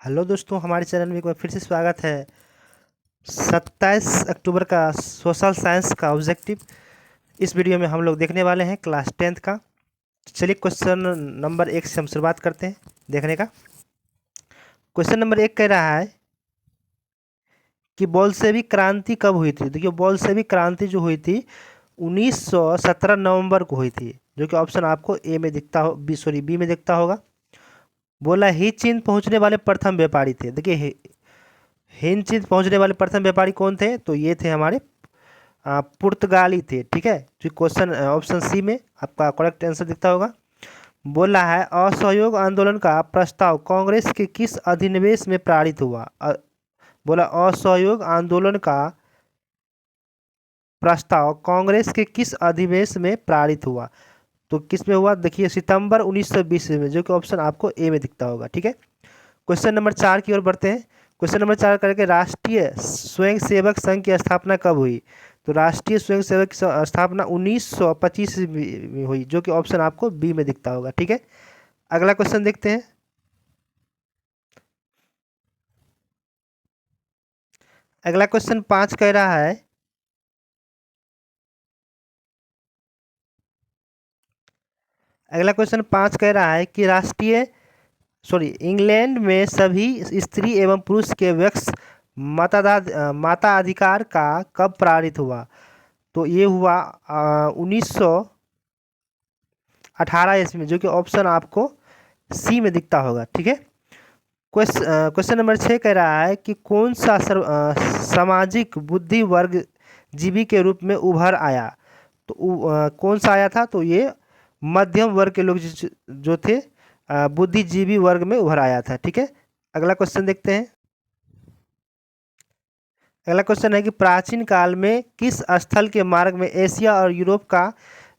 Hello दोस्तों, हमारे channel में एक बार फिर से स्वागत है। 27 अक्टूबर का सोशल साइंस का ऑब्जेक्टिव इस वीडियो में हम लोग देखने वाले हैं क्लास 10th का। चलिए क्वेश्चन नंबर 1 से हम शुरुआत करते हैं देखने का। क्वेश्चन नंबर 1 कह रहा है कि बोल्शेविक क्रांति कब हुई थी। देखिए, बोल्शेविक क्रांति जो हुई थी 1917 नवंबर को हुई थी, जो कि ऑप्शन आपको ए में दिखता हो, बी में दिखता होगा। बोला ही चीन पहुंचने वाले प्रथम व्यापारी थे। देखिए, हिंद चीन पहुंचने वाले प्रथम व्यापारी कौन थे, तो ये थे हमारे पुर्तगाली थे। ठीक है, जो क्वेश्चन ऑप्शन सी में आपका करेक्ट आंसर दिखता होगा। बोला है असहयोग आंदोलन का प्रस्ताव कांग्रेस के किस अधिनिवेश में पारित हुआ। बोला असहयोग आंदोलन का प्रस्ताव कांग्रेस के किस अधिवेश में पारित हुआ, तो किस में हुआ। देखिए, सितंबर 1920 में, जो कि ऑप्शन आपको ए में दिखता होगा। ठीक है, क्वेश्चन नंबर 4 की ओर बढ़ते हैं। क्वेश्चन नंबर 4 करके राष्ट्रीय स्वयंसेवक संघ की स्थापना कब हुई, तो राष्ट्रीय स्वयंसेवक की स्थापना 1925 में हुई, जो कि ऑप्शन आपको बी में दिखता होगा। ठीक है, अगला क्वेश्चन देखते हैं। अगला क्वेश्चन 5 कह रहा है कि इंग्लैंड में सभी स्त्री एवं पुरुष के वयस्क मताधिकार का कब पारित हुआ, तो ये हुआ 1918 ईस्वी में, जो कि ऑप्शन आपको सी में दिखता होगा। ठीक है, क्वेश्चन नंबर 6 कह रहा है कि कौन सा सामाजिक बुद्धि वर्ग जीवी के रूप में उभर आया, तो कौन सा आया था, तो ये मध्यम वर्ग के लोग जो थे बुद्धिजीवी वर्ग में उभर आया था। ठीक है, अगला क्वेश्चन देखते हैं। अगला क्वेश्चन है कि प्राचीन काल में किस स्थल के मार्ग में एशिया और यूरोप का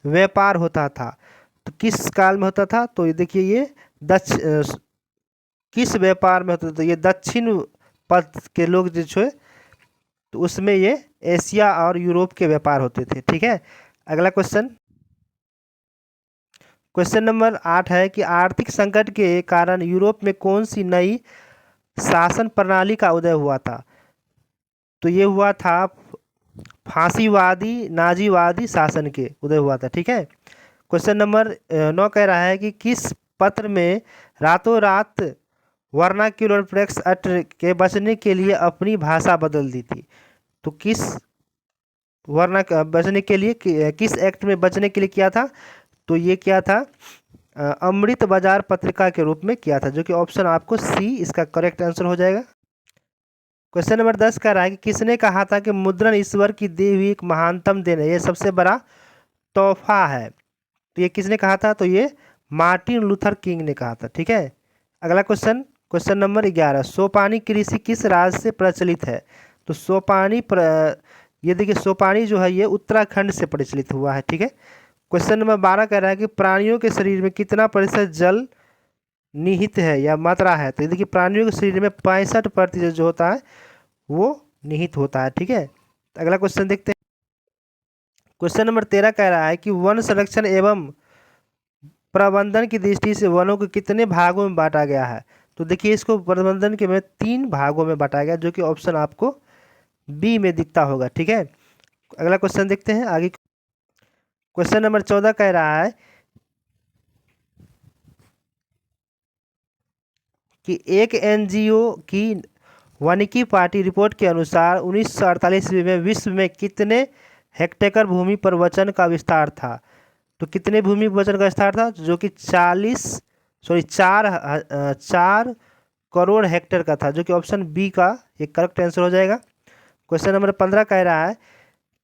व्यापार होता था, तो किस काल में होता था, तो ये देखिए, ये किस व्यापार में होता था, तो ये दक्षिण पथ के लोग जो है, तो उसमें ये एशिया और यूरोप के व्यापार होते थे। ठीक है, अगला क्वेश्चन नंबर 8 है कि आर्थिक संकट के कारण यूरोप में कौन सी नई शासन प्रणाली का उदय हुआ था, तो ये हुआ था फांसीवादी नाजीवादी शासन के उदय हुआ था। ठीक है, क्वेश्चन नंबर 9 कह रहा है कि किस पत्र में रातों रात वर्नाक्युलर प्रेक्स एक्ट के बचने के लिए अपनी भाषा बदल दी थी, तो किस बचने के लिए किस एक्ट में बचने के लिए किया था, तो ये क्या था, अमृत बाजार पत्रिका के रूप में किया था, जो कि ऑप्शन आपको सी इसका करेक्ट आंसर हो जाएगा। क्वेश्चन नंबर 10 कह रहा है कि किसने कहा था कि मुद्रण ईश्वर की दी हुई एक महानतम देन है, ये सबसे बड़ा तोहफा है, तो ये किसने कहा था, तो ये मार्टिन लूथर किंग ने कहा था। ठीक है, अगला क्वेश्चन नंबर 11, सोपानी कृषि किस राज्य से प्रचलित है, तो ये देखिए, सोपानी जो है ये उत्तराखंड से प्रचलित हुआ है। ठीक है, क्वेश्चन नंबर 12 कह रहा है कि प्राणियों के शरीर में कितना प्रतिशत जल निहित है या मात्रा है, तो ये देखिए, प्राणियों के शरीर में 65% जो होता है वो निहित होता है। ठीक है, अगला क्वेश्चन देखते हैं। क्वेश्चन नंबर 13 कह रहा है कि वन संरक्षण एवं प्रबंधन की दृष्टि से वनों को कितने भागों में बांटा गया है, तो देखिए, इसको प्रबंधन के में 3 भागों में बांटा गया, जो कि ऑप्शन आपको बी में दिखता होगा। ठीक है, अगला क्वेश्चन देखते हैं आगे। क्वेश्चन नंबर 14 कह रहा है कि एक एनजीओ की वानिकी पार्टी रिपोर्ट के अनुसार 1948 में विश्व में कितने हेक्टेयर भूमि पर वचन का विस्तार था, तो कितने भूमि पर वचन का विस्तार था, जो कि 4 करोड़ हेक्टेयर का था, जो कि ऑप्शन बी का एक करेक्ट आंसर हो जाएगा। क्वेश्चन नंबर 15 कह रहा है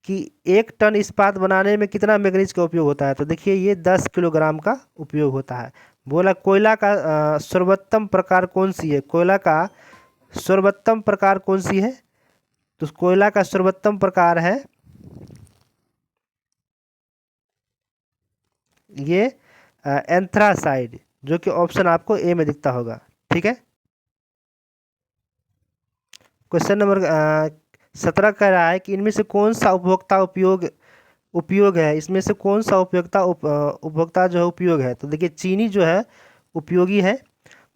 कि 1 टन इस्पात बनाने में कितना मैग्नीज का उपयोग होता है, तो देखिए, ये 10 किलोग्राम का उपयोग होता है। बोला कोयला का सर्वोत्तम प्रकार कौन सी है, कोयला का सर्वोत्तम प्रकार कौन सी है, तो कोयला का सर्वोत्तम प्रकार है ये एंथ्रासाइड, जो कि ऑप्शन आपको ए में दिखता होगा। ठीक है, क्वेश्चन नंबर 17 कह रहा है कि इनमें से कौन सा उपयोग है, इसमें से कौन सा उपभोक्ता जो है उपयोग है, तो देखिए, चीनी जो है उपयोगी है।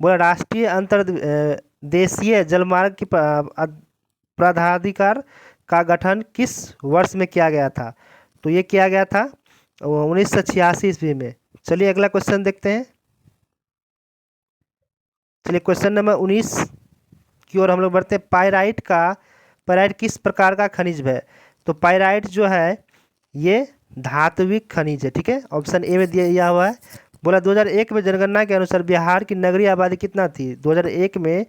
बोला राष्ट्रीय देशीय जलमार्ग की प्राधिकार का गठन किस वर्ष में किया गया था? तो ये किया गया था 1986 ईस्वी में। चलिए अगला क्वेश्चन देखते हैं। चलिए क्वेश्चन नंबर 19 की ओर हम लोग बढ़ते हैं। पाइराइट किस प्रकार का खनिज है? तो पाइराइट जो है ये धात्विक खनिज है, ठीक है। ऑप्शन ए में दिया हुआ है। बोला 2001 में जनगणना के अनुसार बिहार की नगरीय आबादी कितना थी? 2001 में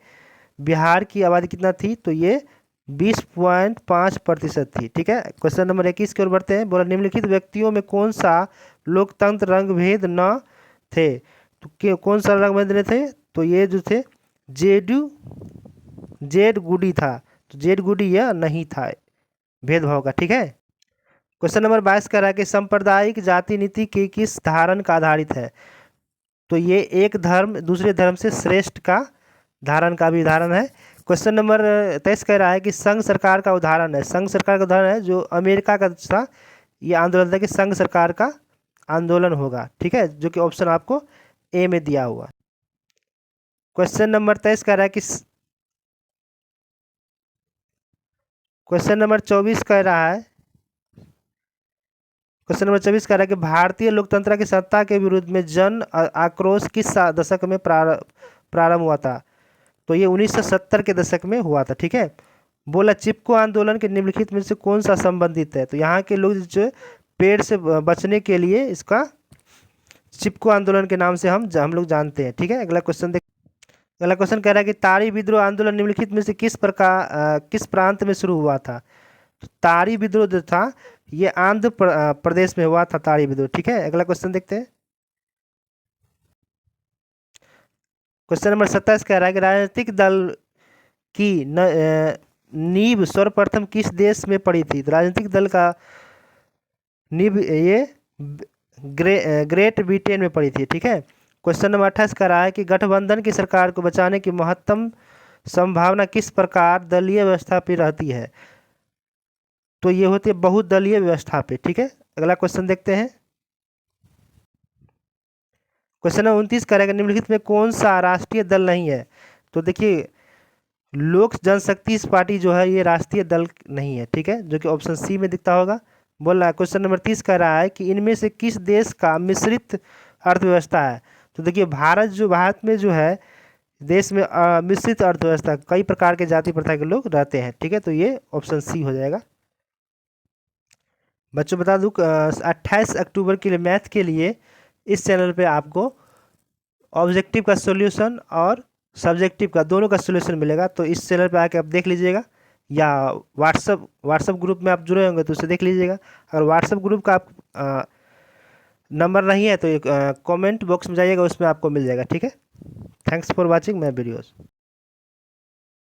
बिहार की आबादी कितना थी? तो ये 20.5% थी, ठीक है। क्वेश्चन नंबर 21 की ओर बढ़ते हैं। बोला निम्नलिखित व्यक्तियों में कौन सा लोकतंत्र रंग भेद न थे? तो कौन सा रंग भेद थे? तो ये जो थे जेड गुडी था। तो जेड गुडी यह नहीं था भेदभाव का, ठीक है। क्वेश्चन नंबर 22 कह रहा है कि सांप्रदायिक जाति नीति की किस धारण का आधारित है? तो ये एक धर्म दूसरे धर्म से श्रेष्ठ का धारण का भी उदाहरण है। क्वेश्चन नंबर 23 कह रहा है कि संघ सरकार का उदाहरण है। संघ सरकार का उदाहरण है जो अमेरिका का था, ये आंदोलन था कि संघ सरकार का आंदोलन होगा, ठीक है, जो कि ऑप्शन आपको ए में दिया हुआ। क्वेश्चन नंबर 23 कह रहा है कि क्वेश्चन नंबर 24 कह रहा है क्वेश्चन नंबर 24 कह रहा है कि भारतीय लोकतंत्र की सत्ता के विरुद्ध में जन आक्रोश किस दशक में प्रारंभ हुआ था? तो ये 1970 के दशक में हुआ था, ठीक है। बोला चिपको आंदोलन के निम्नलिखित में से कौन सा संबंधित है? तो यहाँ के लोग जो पेड़ से बचने के लिए इसका चिपको आंदोलन के नाम से हम लोग जानते हैं, ठीक है। अगला क्वेश्चन देख। अगला क्वेश्चन कह रहा है कि ताड़ी विद्रोह आंदोलन निम्नलिखित में से किस प्रांत में शुरू हुआ था? तो ताड़ी विद्रोह जो था ये आंध्र प्रदेश में हुआ था, ताड़ी विद्रोह, ठीक है। अगला क्वेश्चन देखते हैं। क्वेश्चन नंबर 27 कह रहा है कि राजनीतिक दल की नींव सर्वप्रथम किस देश में पड़ी थी? तो राजनीतिक दल का नींव ये ग्रेट ब्रिटेन में पड़ी थी, ठीक है। क्वेश्चन नंबर 28 कह रहा है कि गठबंधन की सरकार को बचाने की महत्तम संभावना किस प्रकार दलीय व्यवस्था पे रहती है? तो ये होती है बहुदलीय व्यवस्था पे, ठीक है। अगला क्वेश्चन देखते हैं। क्वेश्चन नंबर 29 करेगा निम्नलिखित में कौन सा राष्ट्रीय दल नहीं है? तो देखिए लोक जनशक्ति पार्टी जो है ये राष्ट्रीय दल नहीं है, ठीक है, जो कि ऑप्शन सी में दिखता होगा। बोल रहा है क्वेश्चन नंबर 30 कह रहा है कि इनमें से किस देश का मिश्रित अर्थव्यवस्था है? तो देखिए भारत में जो है देश में मिश्रित अर्थव्यवस्था, कई प्रकार के जाति प्रथा के लोग रहते हैं, ठीक है। तो ये ऑप्शन सी हो जाएगा। बच्चों बता दूँ 28 अक्टूबर के लिए मैथ के लिए इस चैनल पे आपको ऑब्जेक्टिव का सॉल्यूशन और सब्जेक्टिव का दोनों का सॉल्यूशन मिलेगा। तो इस चैनल पे आके आप देख लीजिएगा, या व्हाट्सअप ग्रुप में आप जुड़े होंगे तो उसे देख लीजिएगा। अगर व्हाट्सअप ग्रुप का आप नंबर नहीं है तो एक कमेंट बॉक्स में जाइएगा, उसमें आपको मिल जाएगा, ठीक है। Thanks for watching my videos.